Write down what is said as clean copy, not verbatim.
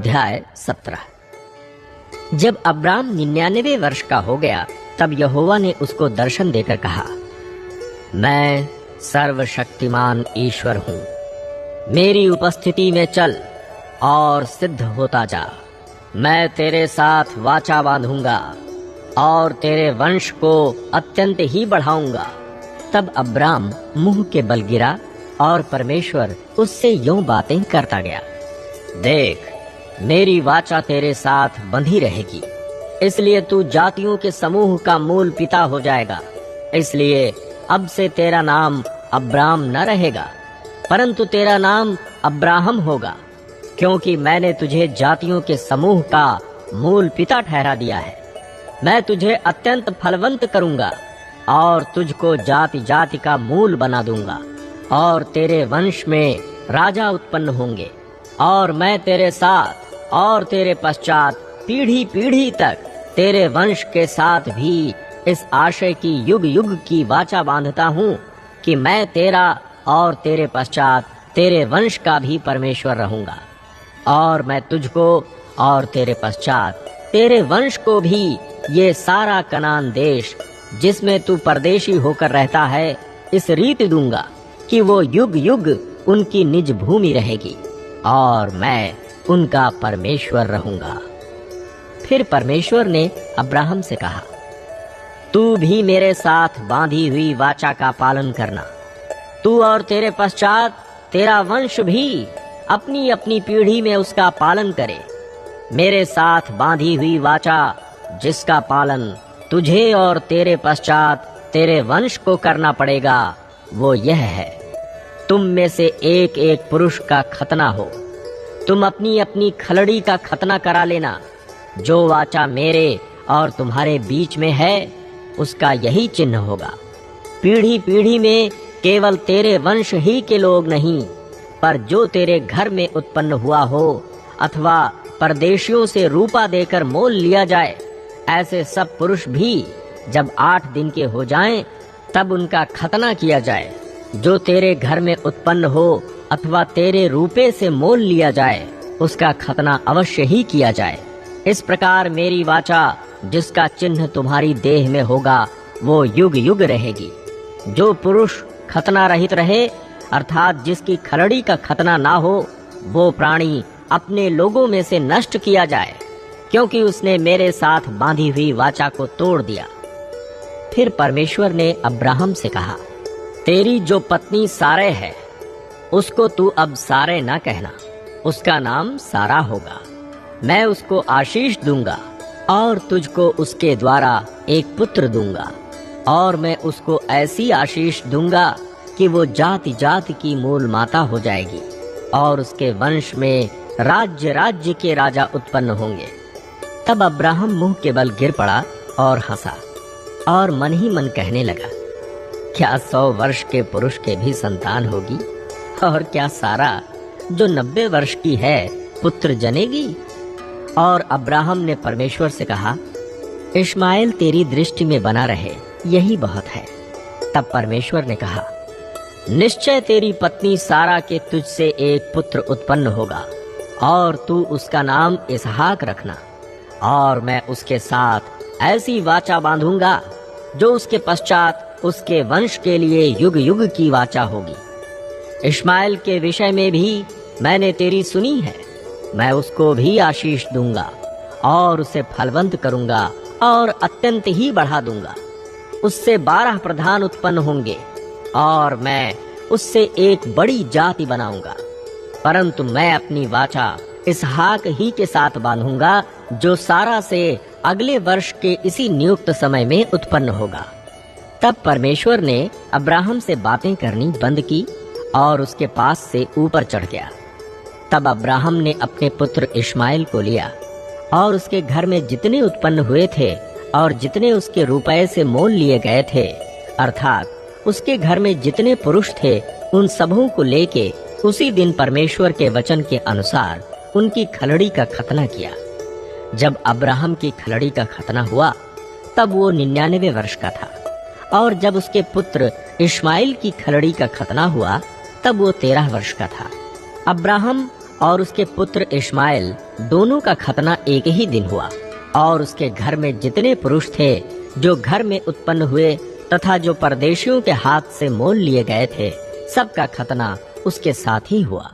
अध्याय 17। जब अब्राम 99 वर्ष का हो गया तब यहोवा ने उसको दर्शन देकर कहा, मैं सर्वशक्तिमान ईश्वर हूँ, मेरी उपस्थिति में चल और सिद्ध होता जा। मैं तेरे साथ वाचा बांधूंगा और तेरे वंश को अत्यंत ही बढ़ाऊंगा। तब अब्राम मुंह के बल गिरा और परमेश्वर उससे यूं बातें करता गया। देख, मेरी वाचा तेरे साथ बंधी रहेगी, इसलिए तू जातियों के समूह का मूल पिता हो जाएगा। इसलिए अब से तेरा नाम अब्राम न रहेगा, परंतु तेरा नाम अब्राहम होगा, क्योंकि मैंने तुझे जातियों के समूह का मूल पिता ठहरा दिया है। मैं तुझे अत्यंत फलवंत करूंगा और तुझको जाति जाति का मूल बना दूंगा, और तेरे वंश में राजा उत्पन्न होंगे। और मैं तेरे साथ और तेरे पश्चात पीढ़ी पीढ़ी तक तेरे वंश के साथ भी इस आशय की युग युग की वाचा बांधता हूँ कि मैं तेरा और तेरे पश्चात तेरे वंश का भी परमेश्वर रहूंगा। और मैं तुझको और तेरे पश्चात तेरे वंश को भी ये सारा कनान देश जिसमें तू परदेशी होकर रहता है, इस रीति दूंगा कि वो युग युग उनकी निज भूमि रहेगी और मैं उनका परमेश्वर रहूंगा। फिर परमेश्वर ने अब्राहम से कहा, तू भी मेरे साथ बांधी हुई वाचा का पालन करना। तू और तेरे पश्चात तेरा वंश भी अपनी अपनी पीढ़ी में उसका पालन करे। मेरे साथ बांधी हुई वाचा जिसका पालन तुझे और तेरे पश्चात तेरे वंश को करना पड़ेगा, वो यह है, तुम में से एक एक पुरुष का खतना हो। तुम अपनी अपनी खलड़ी का खतना करा लेना। जो वाचा मेरे और तुम्हारे बीच में है, उसका यही चिन्ह होगा। पीढ़ी पीढ़ी में केवल तेरे वंश ही के लोग नहीं, पर जो तेरे घर में उत्पन्न हुआ हो अथवा परदेशियों से रूपा देकर मोल लिया जाए, ऐसे सब पुरुष भी जब 8 दिन के हो जाएं, तब उनका खतना किया जाए। जो तेरे घर में उत्पन्न हो अथवा तेरे रूपे से मोल लिया जाए, उसका खतना अवश्य ही किया जाए। इस प्रकार मेरी वाचा जिसका चिन्ह तुम्हारी देह में होगा, वो युग युग रहेगी। जो पुरुष खतना रहित रहे, अर्थात जिसकी खलड़ी का खतना ना हो, वो प्राणी अपने लोगों में से नष्ट किया जाए, क्योंकि उसने मेरे साथ बांधी हुई वाचा को तोड़ दिया। फिर परमेश्वर ने अब्राहम से कहा, तेरी जो पत्नी सारे है, उसको तू अब सारे ना कहना, उसका नाम सारा होगा। मैं उसको आशीष दूंगा और तुझको उसके द्वारा एक पुत्र दूंगा, और मैं उसको ऐसी आशीष दूंगा कि वो जाति जाति की मूल माता हो जाएगी, और उसके वंश में राज्य राज्य के राजा उत्पन्न होंगे। तब अब्राहम मुंह के बल गिर पड़ा और हंसा, और मन ही मन कहने लगा, क्या 100 वर्ष के पुरुष के भी संतान होगी? और क्या सारा जो 90 वर्ष की है पुत्र जनेगी? और अब्राहम ने परमेश्वर से कहा, इश्माएल तेरी दृष्टि में बना रहे, यही बहुत है। तब परमेश्वर ने कहा, निश्चय तेरी पत्नी सारा के तुझसे एक पुत्र उत्पन्न होगा, और तू उसका नाम इसहाक रखना। और मैं उसके साथ ऐसी वाचा बांधूंगा जो उसके पश्चात उसके वंश के लिए युग युग की वाचा होगी। इश्माएल के विषय में भी मैंने तेरी सुनी है। मैं उसको भी आशीष दूंगा और उसे फलवंत करूंगा और अत्यंत ही बढ़ा दूंगा। उससे 12 प्रधान उत्पन्न होंगे और मैं उससे एक बड़ी जाति बनाऊंगा। परंतु मैं अपनी वाचा इसहाक ही के साथ बांधूंगा, जो सारा से अगले वर्ष के इसी नियुक्त समय में उत्पन्न होगा। तब परमेश्वर ने अब्राहम से बातें करनी बंद की और उसके पास से ऊपर चढ़ गया। तब अब्राहम ने अपने पुत्र इश्माएल को लिया, और उसके घर में जितने उत्पन्न हुए थे और जितने उसके रुपए से मोल लिए गए थे, अर्थात उसके घर में जितने पुरुष थे, उन सबों को लेके उसी दिन परमेश्वर के वचन के अनुसार उनकी खलड़ी का खतना किया। जब अब्राहम की खलड़ी का खतना हुआ, तब वो 99 वर्ष का था, और जब उसके पुत्र इश्माएल की खलड़ी का खतना हुआ, तब वो 13 वर्ष का था। अब्राहम और उसके पुत्र इस्माइल दोनों का खतना एक ही दिन हुआ। और उसके घर में जितने पुरुष थे जो घर में उत्पन्न हुए तथा जो परदेशियों के हाथ से मोल लिए गए थे, सबका खतना उसके साथ ही हुआ।